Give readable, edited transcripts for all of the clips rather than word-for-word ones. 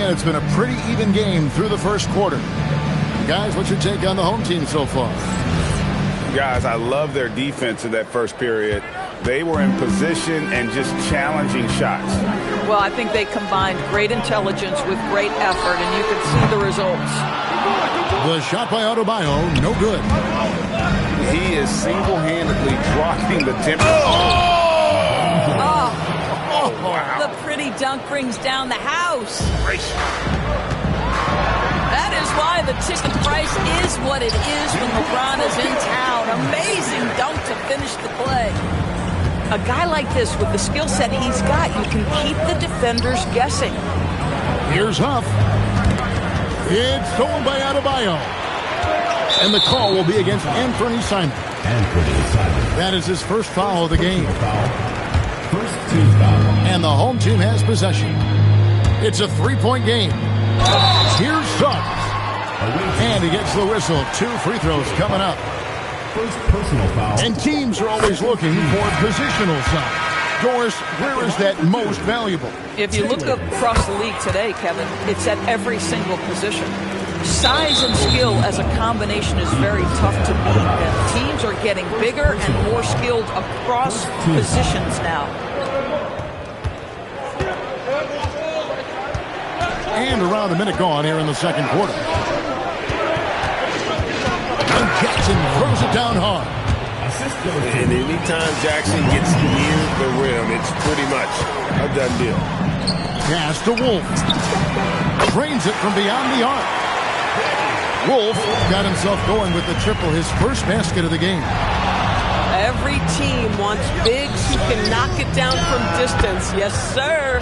And it's been a pretty even game through the first quarter. Guys, what's your take on the home team so far? Guys, I love their defense in that first period. They were in position and just challenging shots. Well, I think they combined great intelligence with great effort, and you can see the results. The shot by Adebayo, no good. He is single-handedly dropping the tempo. Oh, wow. The pretty dunk brings down the house. That is why the ticket price is what it is when LeBron is in town. Amazing dunk to finish the play. A guy like this, with the skill set he's got, you can keep the defenders guessing. Here's Huff. It's stolen by Adebayo. And the call will be against Anthony Simon. That is his first foul of the game. And the home team has possession. It's a three-point game. Here's Suggs. And he gets the whistle. 2 free throws coming up. First personal foul. And teams are always looking for positional size. Doris, where is that most valuable? If you look across the league today, Kevin, it's at every single position. Size and skill as a combination is very tough to beat. And teams are getting bigger and more skilled across positions now. And around a minute gone here in the second quarter. And Jackson throws it down hard. And anytime Jackson gets near the rim, it's pretty much a done deal. Pass to Wolf. Drains it from beyond the arc. Wolf got himself going with the triple, his first basket of the game. Every team wants bigs who can knock it down from distance. Yes, sir.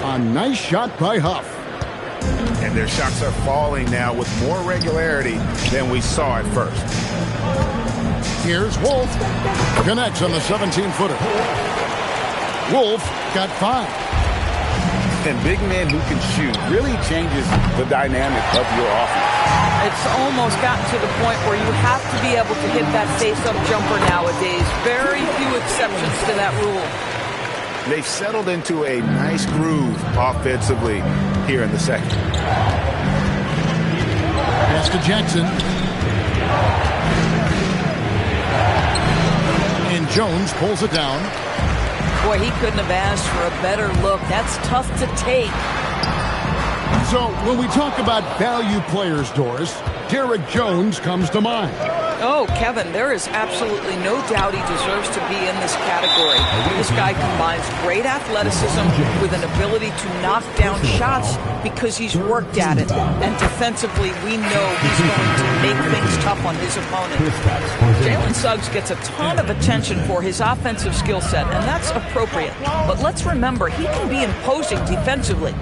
A nice shot by Huff. And their shots are falling now with more regularity than we saw at first. Here's Wolf. Connects on the 17-footer. Wolf got 5. And big men who can shoot really changes the dynamic of your offense. It's almost gotten to the point where you have to be able to hit that face-up jumper nowadays. Very few exceptions to that rule. They've settled into a nice groove offensively here in the second. Pass to Jackson. And Jones pulls it down. Boy, he couldn't have asked for a better look. That's tough to take. So when we talk about value players, Doris, Derek Jones comes to mind. Oh, Kevin, there is absolutely no doubt he deserves to be in this category. This guy combines great athleticism with an ability to knock down shots because he's worked at it. And defensively, we know he's going to make things tough on his opponent. Jalen Suggs gets a ton of attention for his offensive skill set, and that's appropriate. But let's remember, he can be imposing defensively.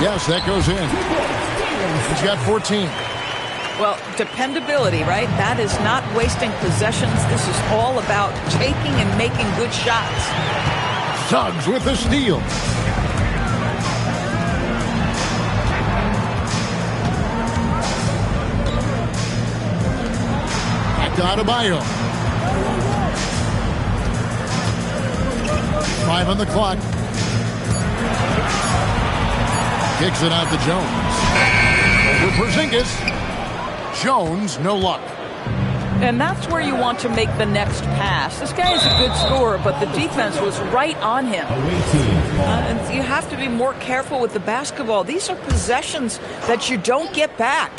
Yes, that goes in. He's got 14. Well, dependability, right? That is not wasting possessions. This is all about taking and making good shots. Suggs with the steal. Back to Adebayo. 5 on the clock. Kicks it out to Jones. Over Porzingis. Jones, no luck. And that's where you want to make the next pass. This guy is a good scorer, but the defense was right on him. And you have to be more careful with the basketball. These are possessions that you don't get back.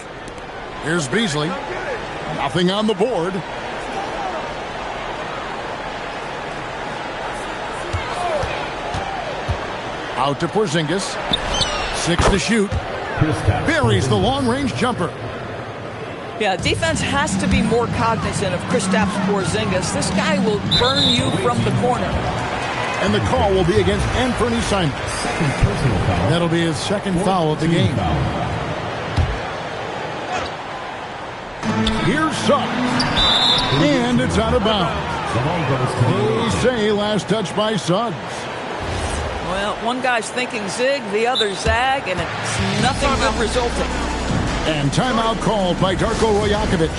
Here's Beasley. Nothing on the board. Out to Porzingis. 6 to shoot. Buries the long-range jumper. Yeah, defense has to be more cognizant of Kristaps Porzingis. This guy will burn you from the corner. And the call will be against Anthony Simon. That'll be his second foul of the game. Here's Suggs. And it's out of bounds. They say last touch by Suggs. Well, one guy's thinking zig, the other zag, and it's nothing good resulting. And timeout called by Darko Rajakovic.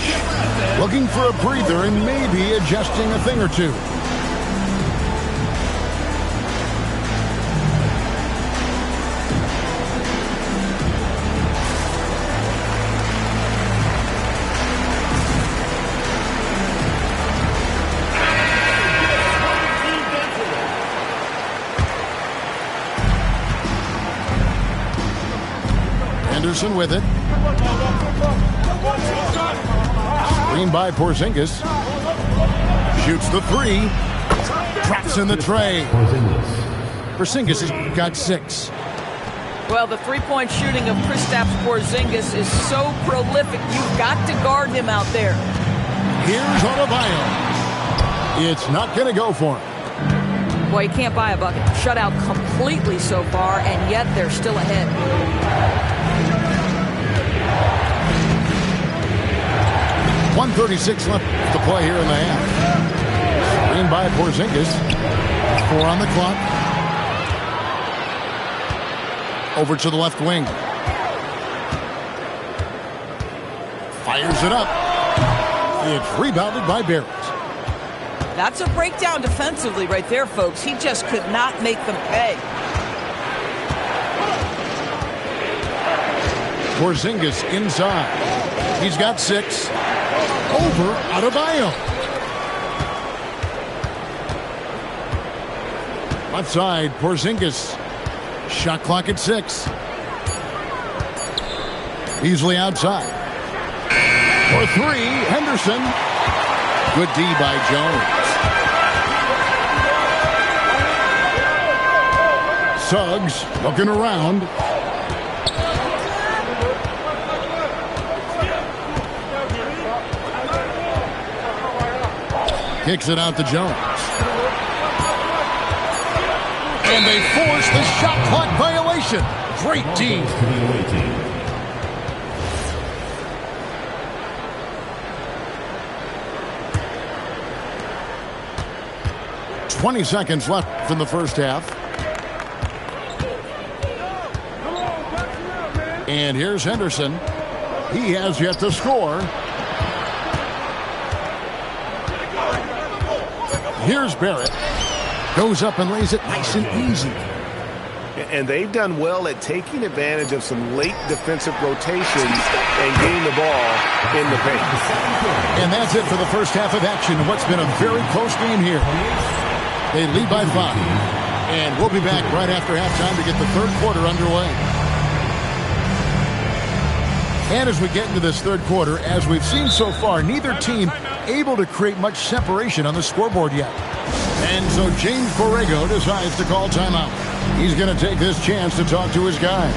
Looking for a breather and maybe adjusting a thing or two. Henderson with it. Screen by Porzingis. Shoots the three. Drops in the tray. Porzingis has got 6. Well, the three-point shooting of Kristaps Porzingis is so prolific. You've got to guard him out there. Here's Adebayo. It's not going to go for him. Well, you can't buy a bucket. Shut out completely so far, and yet they're still ahead. 1:36 left to play here in the half. Screen by Porzingis. 4 on the clock. Over to the left wing. Fires it up. It's rebounded by Barrett. That's a breakdown defensively right there, folks. He just could not make them pay. Porzingis inside. He's got 6. Over Adebayo. Left side, Porzingis. Shot clock at 6. Easily outside. For 3, Henderson. Good D by Jones. Suggs looking around. Kicks it out to Jones. And they force the shot clock violation. Great D. 20 seconds left in the first half. And here's Henderson. He has yet to score. Here's Barrett. Goes up and lays it nice and easy. And they've done well at taking advantage of some late defensive rotations and getting the ball in the paint. And that's it for the first half of action. What's been a very close game here. They lead by 5. And we'll be back right after halftime to get the third quarter underway. And as we get into this third quarter, as we've seen so far, neither team able to create much separation on the scoreboard yet. And so James Borrego decides to call timeout. He's going to take this chance to talk to his guys.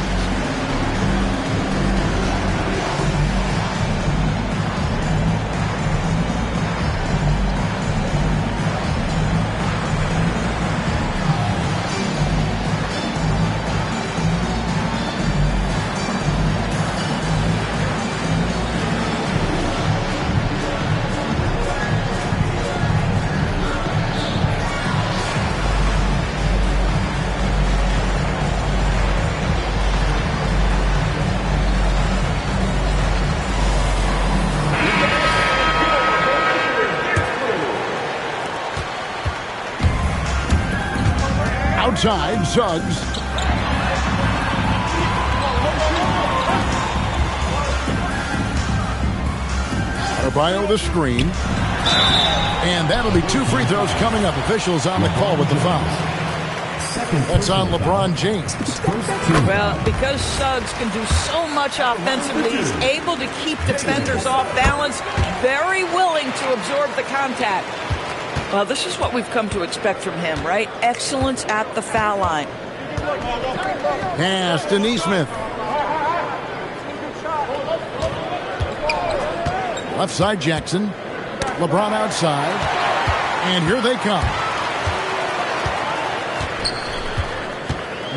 Outside, Suggs. Adebayo the screen. And that'll be 2 free throws coming up. Officials on the call with the foul. That's on LeBron James. Well, because Suggs can do so much offensively, he's able to keep defenders off balance, very willing to absorb the contact. Well, this is what we've come to expect from him, right? Excellence at the foul line. Pass to Nesmith. Left side, Jackson. LeBron outside. And here they come.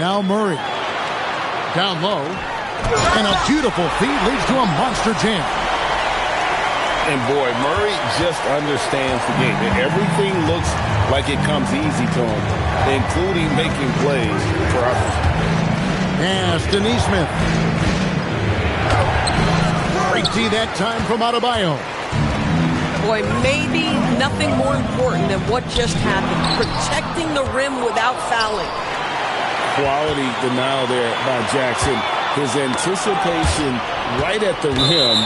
Now Murray. Down low. And a beautiful feed leads to a monster jam. And boy, Murray just understands the game. Everything looks like it comes easy to him, including making plays for others. Pass to Nesmith. Great D that time from Adebayo. Boy, maybe nothing more important than what just happened. Protecting the rim without fouling. Quality denial there by Jackson. His anticipation right at the rim.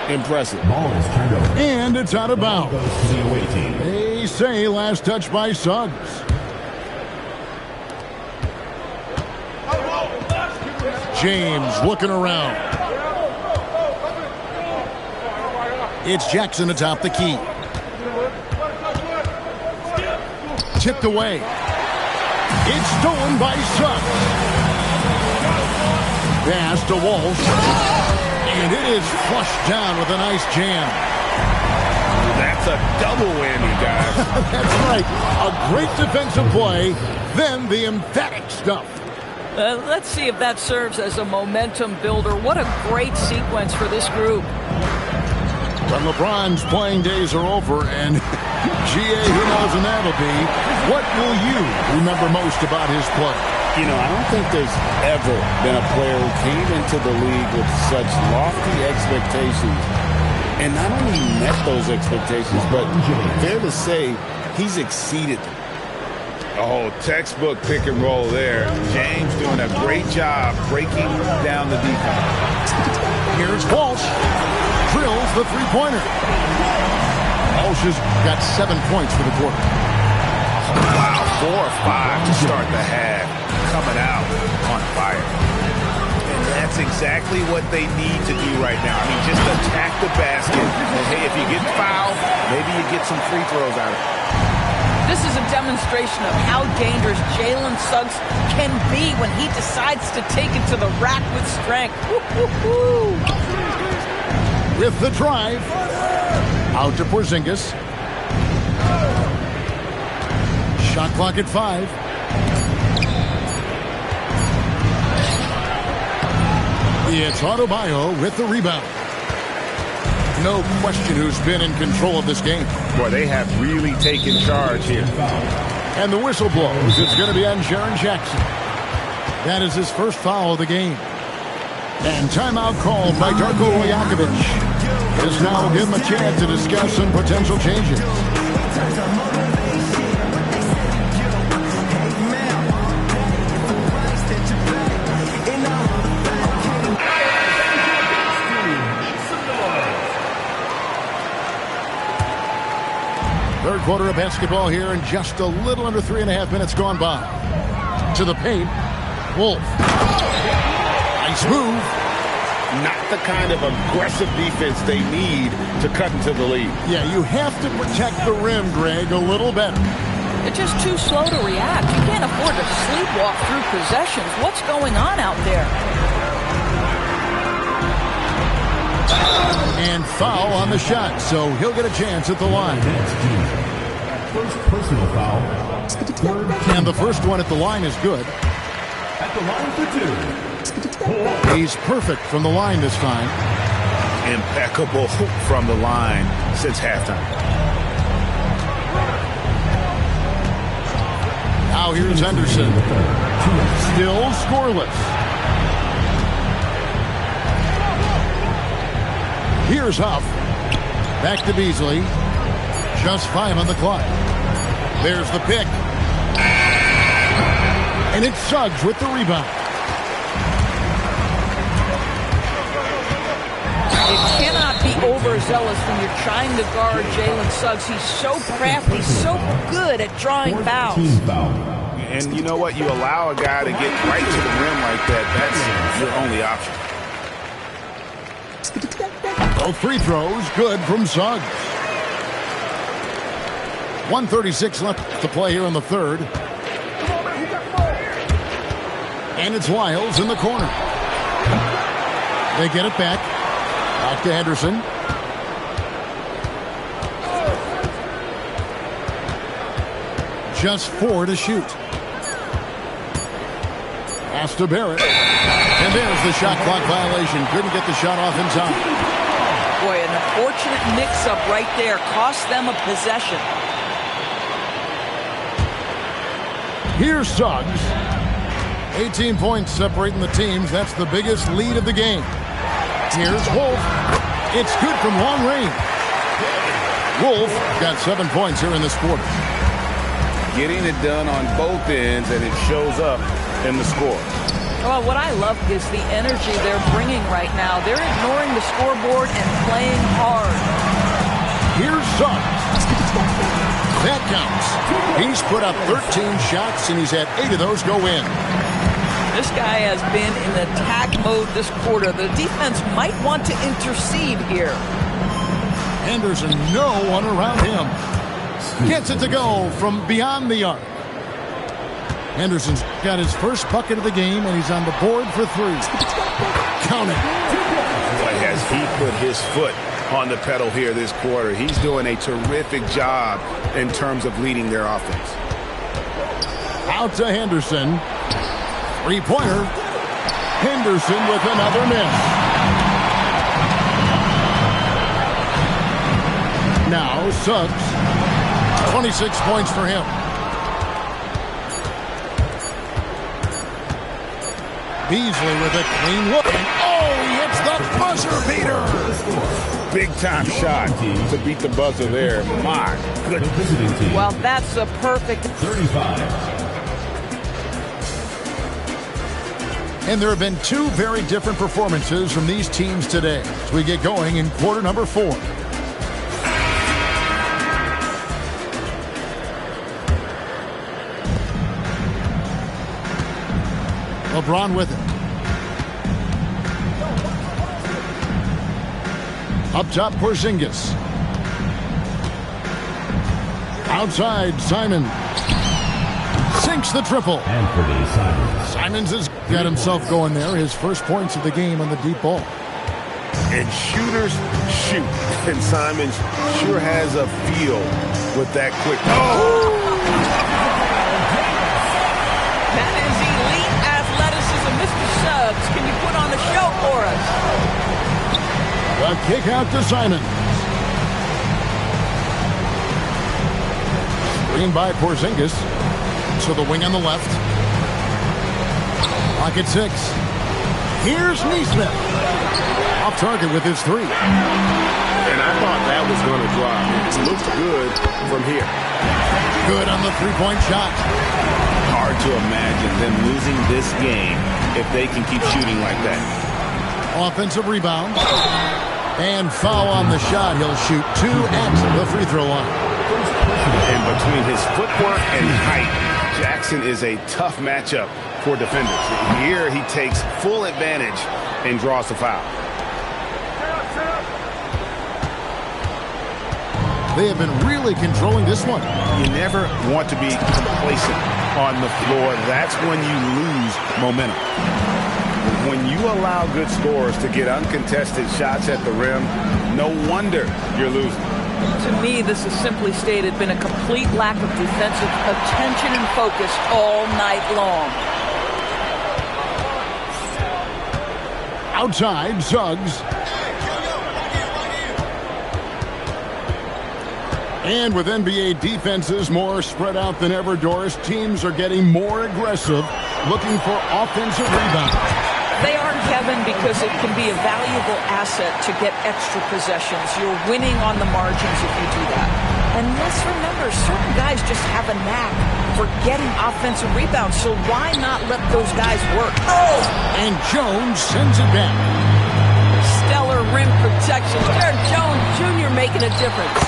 Impressive. Ball is turned over. And it's out of bounds. Goes to the away team. They say last touch by Suggs. James looking around. It's Jackson atop the key. Tipped away. It's stolen by Suggs. Pass to Walsh. And it is flushed down with a nice jam. That's a double whammy, guys. That's right. A great defensive play, then the emphatic stuff. Let's see if that serves as a momentum builder. What a great sequence for this group. But LeBron's playing days are over, and GA, who knows when that'll be. What will you remember most about his play? You know, I don't think there's ever been a player who came into the league with such lofty expectations and not only met those expectations, but fair to say, he's exceeded them. Oh, textbook pick and roll there. James doing a great job breaking down the defense. Here's Walsh. Drills the three-pointer. Walsh has got 7 points for the quarter. Wow, 4 or 5 to start the half. Coming out on fire. And that's exactly what they need to do right now. I mean, just attack the basket. And hey, if you get fouled, maybe you get some free throws out of it. This is a demonstration of how dangerous Jalen Suggs can be when he decides to take it to the rack with strength. Woo-hoo-hoo. With the drive. Out to Porzingis. Shot clock at 5. It's Adebayo with the rebound. No question who's been in control of this game. Boy, they have really taken charge here. And the whistle blows. It's going to be on Jaren Jackson. That is his first foul of the game. And timeout called by Darko Rajakovic. This now will give him a chance to discuss some potential changes. Third quarter of basketball here, and just a little under 3.5 minutes gone by. To the paint, Wolf. Nice move. Not the kind of aggressive defense they need to cut into the lead. Yeah, you have to protect the rim, Greg, a little better. They're just too slow to react. You can't afford to sleepwalk through possessions. What's going on out there? And foul on the shot, so he'll get a chance at the line. First personal foul. And the first one at the line is good. At the line for 2. He's perfect from the line this time. Impeccable from the line since halftime. Now here's Henderson. Still scoreless. Here's Huff. Back to Beasley. Just 5 on the clock. There's the pick. And it's Suggs with the rebound. You cannot be overzealous when you're trying to guard Jalen Suggs. He's so crafty, so good at drawing fouls. And you know what? You allow a guy to get right to the rim like that. That's your only option. Both free throws good from Suggs. 1:36 left to play here in the third. And it's Wiles in the corner. They get it back. Back to Henderson. Just 4 to shoot. Pass to Barrett. And there's the shot clock violation. Couldn't get the shot off in time. Boy, an unfortunate mix-up right there. Cost them a possession. Here's Suggs. 18 points separating the teams. That's the biggest lead of the game. Here's Wolf. It's good from long range. Wolf got 7 points here in this quarter. Getting it done on both ends, and it shows up in the score. Well, what I love is the energy they're bringing right now. They're ignoring the scoreboard and playing hard. Here's Suggs. That counts. He's put up 13 shots, and he's had 8 of those go in. This guy has been in attack mode this quarter. The defense might want to intercede here. Anderson, no one around him. Gets it to go from beyond the arc. Anderson's got his first bucket of the game, and he's on the board for 3. Count it. Boy, has he put his foot on the pedal here this quarter. He's doing a terrific job in terms of leading their offense. Out to Henderson. Three-pointer. Henderson with another miss. Now Suggs. 26 points for him. Beasley with a clean look. And he hits the buzzer beater. Big-time shot to beat the buzzer there. My goodness. Well, that's a perfect 35. And there have been 2 very different performances from these teams today as we get going in quarter number 4. LeBron with it. Up top, Porzingis. Outside, Simon. Sinks the triple. Anthony Simons. Simons has got himself going there. His first points of the game on the deep ball. And shooters shoot. And Simons sure has a feel with that quick. That is elite athleticism. Mr. Suggs, can you put on a show for us? A kick out to Simons. Screen by Porzingis. To the wing on the left. Pocket 6. Here's Neesmith. Off target with his 3. And I thought that was going to drop. It looks good from here. Good on the 3-point shot. Hard to imagine them losing this game if they can keep shooting like that. Offensive rebound. And foul on the shot. He'll shoot 2 at the free throw line. And between his footwork and height, Jackson is a tough matchup for defenders. Here he takes full advantage and draws the foul. They have been really controlling this one. You never want to be complacent on the floor. That's when you lose momentum. When you allow good scorers to get uncontested shots at the rim, no wonder you're losing. To me, this has simply stated been a complete lack of defensive attention and focus all night long. Outside, Suggs. And with NBA defenses more spread out than ever, Doris, teams are getting more aggressive, looking for offensive rebounds. They are, Kevin, because it can be a valuable asset to get extra possessions. You're winning on the margins if you do that. And let's remember, certain guys just have a knack for getting offensive rebounds, so why not let those guys work? And Jones sends it back. Stellar rim protection. Derek Jones Jr. making a difference.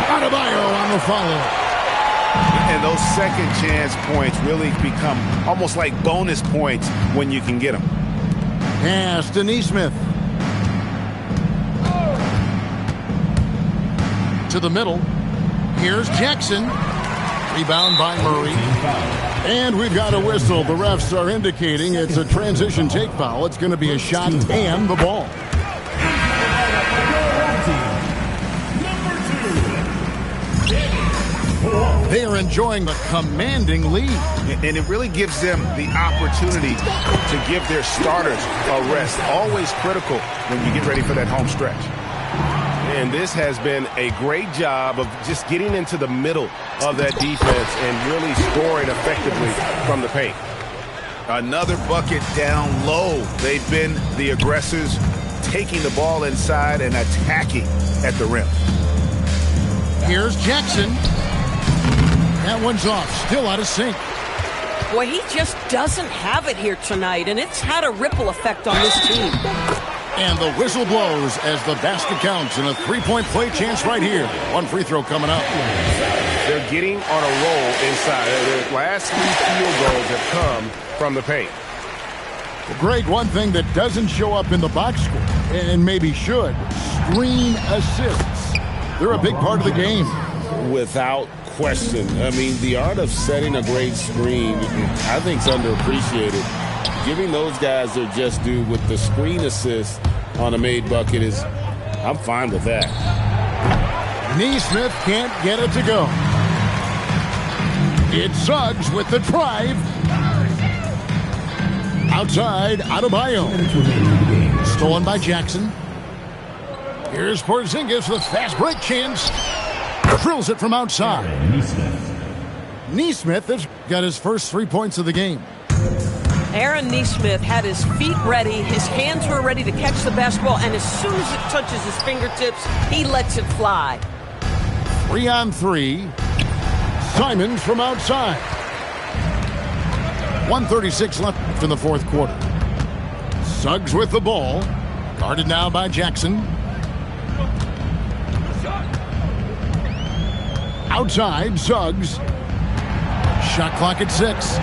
Adebayo on the follow. And those second chance points really become almost like bonus points when you can get them. Pass to Neesmith. To the middle. Here's Jackson. Rebound by Murray. And we've got a whistle. The refs are indicating it's a transition take foul. It's going to be a shot and the ball. They are enjoying the commanding lead. And it really gives them the opportunity to give their starters a rest. Always critical when you get ready for that home stretch. And this has been a great job of just getting into the middle of that defense and really scoring effectively from the paint. Another bucket down low. They've been the aggressors, taking the ball inside and attacking at the rim. Here's Jackson. That one's off. Still out of sync. Boy, he just doesn't have it here tonight, and it's had a ripple effect on this team. And the whistle blows as the basket counts and a three-point play chance right here. One free throw coming up. They're getting on a roll inside. Their last 3 field goals have come from the paint. Greg, one thing that doesn't show up in the box score, and maybe should, screen assists. They're a big part of the game. Without question. I mean, the art of setting a great screen, I think, is underappreciated. Giving those guys their just due with the screen assist on a made bucket is, I'm fine with that. Neesmith can't get it to go. It's Suggs with the drive. Outside, Adebayo. Stolen by Jackson. Here's Porzingis with fast break chance. Drills it from outside. Neesmith has got his first 3 points of the game. Aaron Neesmith had his feet ready, his hands were ready to catch the basketball, and as soon as it touches his fingertips, he lets it fly. 3-on-3. Simons from outside. 1:36 left in the fourth quarter. Suggs with the ball. Guarded now by Jackson. Outside, Suggs. Shot clock at 6.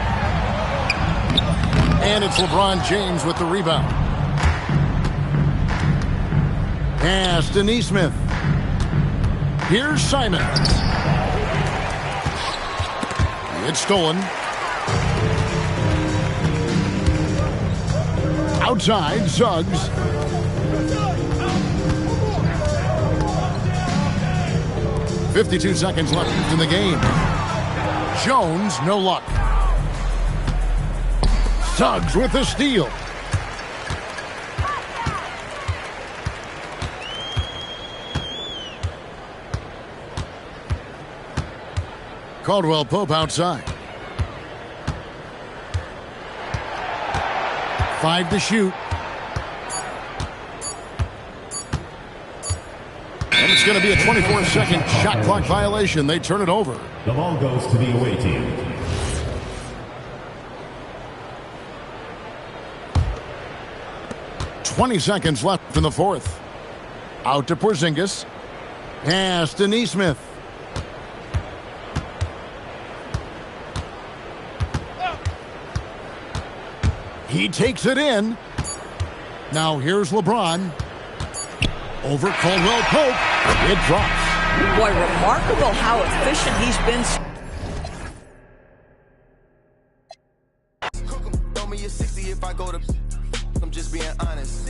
And it's LeBron James with the rebound. Pass to Neesmith. Here's Simons. It's stolen. Outside, Suggs. .52 seconds left in the game. Jones, no luck. Suggs with the steal. Caldwell Pope outside. 5 to shoot. And it's going to be a 24-second shot clock violation. They turn it over. The ball goes to the away team. .20 seconds left in the fourth. Out to Porzingis. Pass to Neesmith. He takes it in. Now here's LeBron. Over Caldwell Pope. It drops. Boy, remarkable how efficient he's been. Throw me a 60 if I go to. I'm just being honest.